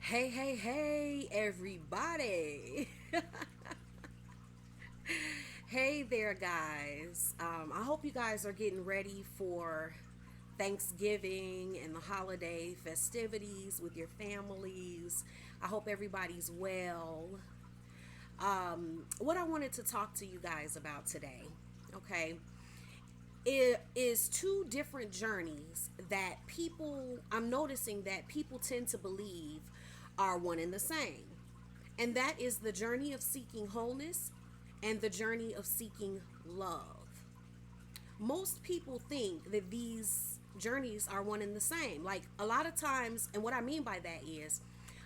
Hey, hey, hey, everybody. Hey there, guys. I hope you guys are getting ready for Thanksgiving and the holiday festivities with your families. I hope everybody's well. What I wanted to talk to you guys about today, okay, it is two different journeys that I'm noticing that people tend to believe are one and the same. And that is the journey of seeking wholeness and the journey of seeking love. Most people think that these journeys are one and the same. Like a lot of times, and what I mean by that is,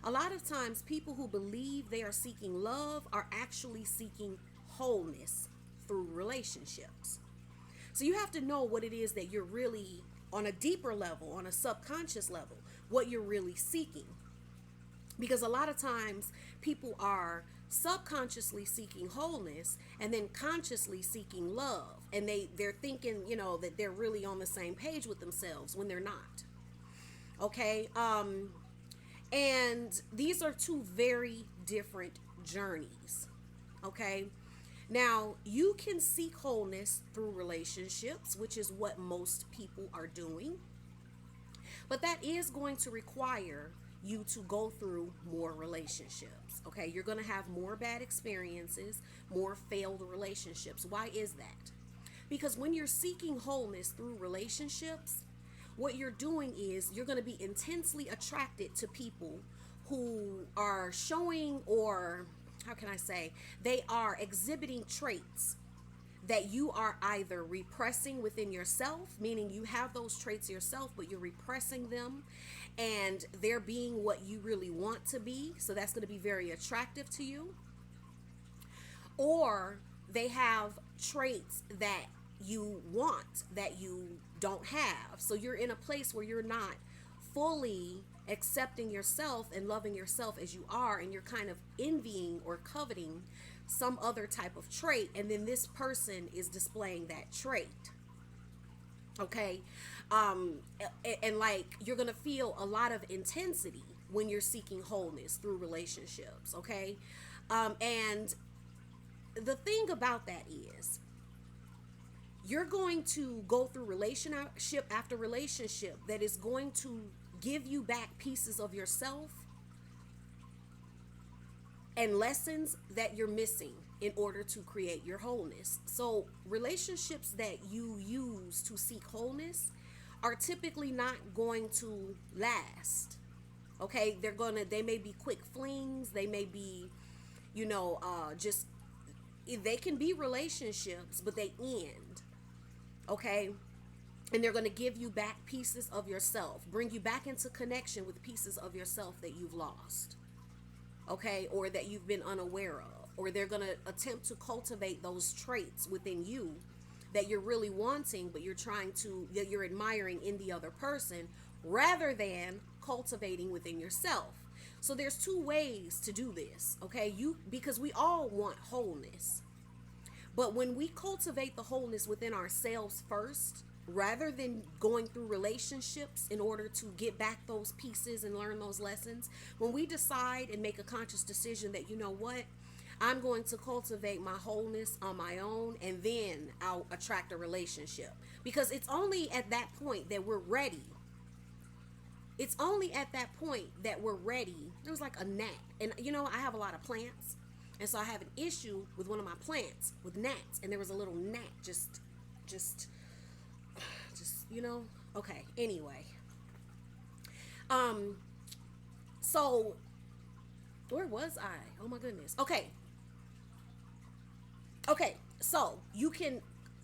a lot of times people who believe they are seeking love are actually seeking wholeness through relationships. So you have to know what it is that you're really on a deeper level, on a subconscious level, what you're really seeking. Because a lot of times people are subconsciously seeking wholeness and then consciously seeking love, and they're thinking, that they're really on the same page with themselves when they're not. Okay. And these are two very different journeys. Okay. Now, you can seek wholeness through relationships, which is what most people are doing, but that is going to require you to go through more relationships. Okay, you're going to have more bad experiences, more failed relationships. Why is that? Because when you're seeking wholeness through relationships, what you're doing is you're going to be intensely attracted to people who are showing, or how can I say, they are exhibiting traits that you are either repressing within yourself, meaning you have those traits yourself, but you're repressing them and they're being what you really want to be. So that's going to be very attractive to you. Or they have traits that you want that you don't have. So you're in a place where you're not fully accepting yourself and loving yourself as you are, and you're kind of envying or coveting some other type of trait, and then this person is displaying that trait. Okay. And like you're gonna feel a lot of intensity when you're seeking wholeness through relationships. Okay. And the thing about that is you're going to go through relationship after relationship that is going to give you back pieces of yourself and lessons that you're missing in order to create your wholeness. So, relationships that you use to seek wholeness are typically not going to last. Okay, they may be quick flings, they may be, just, they can be relationships, but they end. Okay, and they're going to give you back pieces of yourself, bring you back into connection with pieces of yourself that you've lost, okay, or that you've been unaware of, or they're going to attempt to cultivate those traits within you that you're really wanting, but that you're admiring in the other person rather than cultivating within yourself. So there's two ways to do this, okay? Because we all want wholeness. But when we cultivate the wholeness within ourselves first, rather than going through relationships in order to get back those pieces and learn those lessons, when we decide and make a conscious decision that, you know what, I'm going to cultivate my wholeness on my own, and then I'll attract a relationship. Because it's only at that point that we're ready. It's only at that point that we're ready. There was like a gnat. And I have a lot of plants. And so I have an issue with one of my plants with gnats. And there was a little gnat just okay, anyway. um so where was I? Oh my goodness. Okay, so you can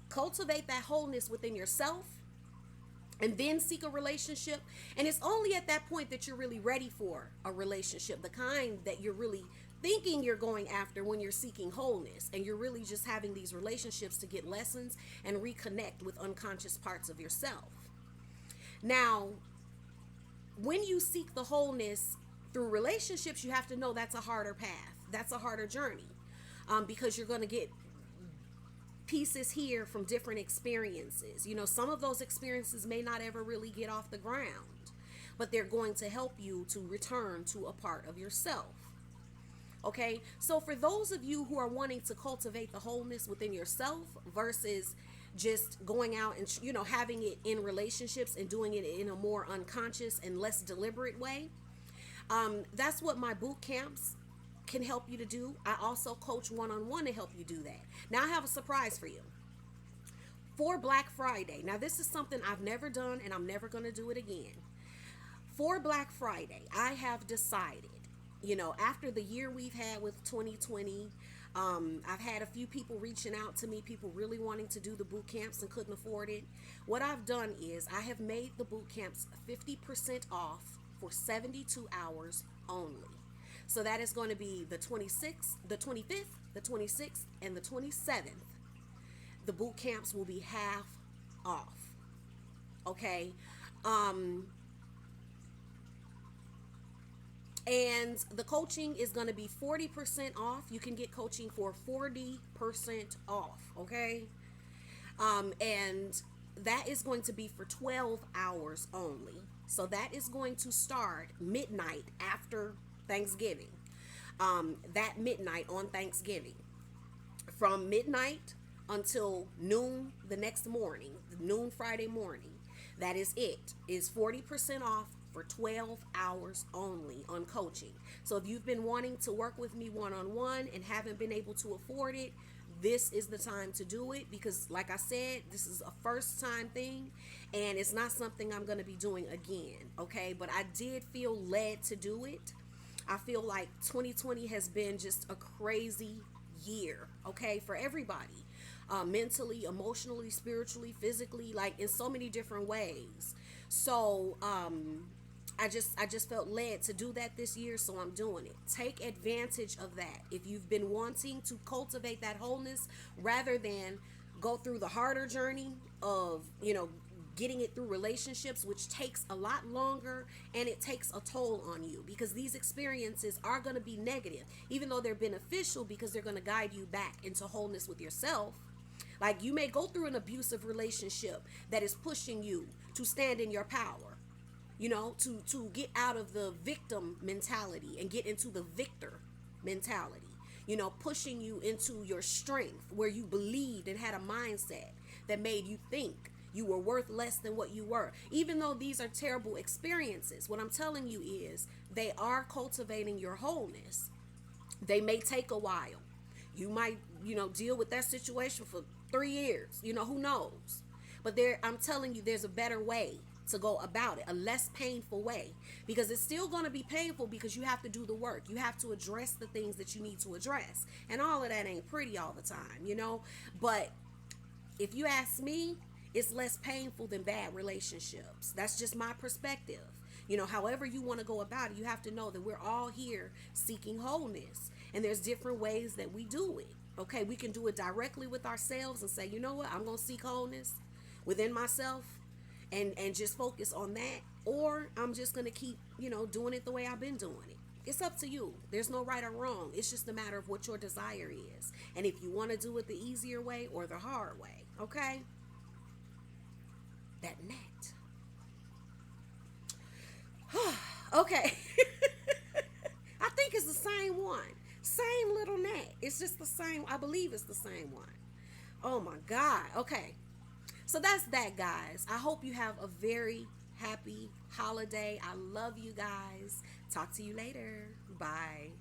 cultivate that wholeness within yourself and then seek a relationship, and it's only at that point that you're really ready for a relationship, the kind that you're really thinking you're going after when you're seeking wholeness, and you're really just having these relationships to get lessons and reconnect with unconscious parts of yourself. Now, when you seek the wholeness through relationships, you have to know that's a harder path. That's a harder journey, because you're going to get pieces here from different experiences. Some of those experiences may not ever really get off the ground. but they're going to help you to return to a part of yourself. Okay, so for those of you who are wanting to cultivate the wholeness within yourself versus just going out and having it in relationships and doing it in a more unconscious and less deliberate way, that's what my boot camps can help you to do. I also coach one-on-one to help you do that. Now I have a surprise for you for Black Friday. Now this is something I've never done and I'm never going to do it again. For Black Friday, I have decided, after the year we've had with 2020, I've had a few people reaching out to me, people really wanting to do the boot camps and couldn't afford it. What I've done is I have made the boot camps 50% off for 72 hours only. So that is going to be the 26th, the 25th, the 26th, and the 27th. The boot camps will be half off. Okay. And the coaching is going to be 40% off. You can get coaching for 40% off. Okay. And that is going to be for 12 hours only. So that is going to start midnight after Thanksgiving. That midnight on Thanksgiving. From midnight until noon the next morning, noon Friday morning. That is it. Is 40% off for 12 hours only on coaching. So if you've been wanting to work with me one-on-one and haven't been able to afford it, this is the time to do it, because like I said, this is a first time thing and it's not something I'm going to be doing again. Okay. But I did feel led to do it. I feel like 2020 has been just a crazy year. Okay. For everybody, mentally, emotionally, spiritually, physically, like in so many different ways. So, I just felt led to do that this year, so I'm doing it. Take advantage of that. If you've been wanting to cultivate that wholeness rather than go through the harder journey of, getting it through relationships, which takes a lot longer and it takes a toll on you, because these experiences are going to be negative, even though they're beneficial, because they're going to guide you back into wholeness with yourself. Like, you may go through an abusive relationship that is pushing you to stand in your power, to get out of the victim mentality and get into the victor mentality, pushing you into your strength, where you believed and had a mindset that made you think you were worth less than what you were. Even though these are terrible experiences, what I'm telling you is they are cultivating your wholeness. They may take a while. You might, deal with that situation for 3 years, who knows? But I'm telling you, there's a better way to go about it, a less painful way, because it's still going to be painful, because you have to do the work. You have to address the things that you need to address. And all of that ain't pretty all the time, but if you ask me, it's less painful than bad relationships. That's just my perspective. However you want to go about it, you have to know that we're all here seeking wholeness, and there's different ways that we do it. Okay, we can do it directly with ourselves and say, you know what, I'm going to seek wholeness within myself and just focus on that. Or I'm just going to keep, doing it the way I've been doing it. It's up to you. There's no right or wrong. It's just a matter of what your desire is. And if you want to do it the easier way or the hard way, okay? That net. Okay. I think it's the same one. Same little net. It's just the same. I believe it's the same one. Oh my God. Okay. So that's that, guys. I hope you have a very happy holiday. I love you guys. Talk to you later. Bye.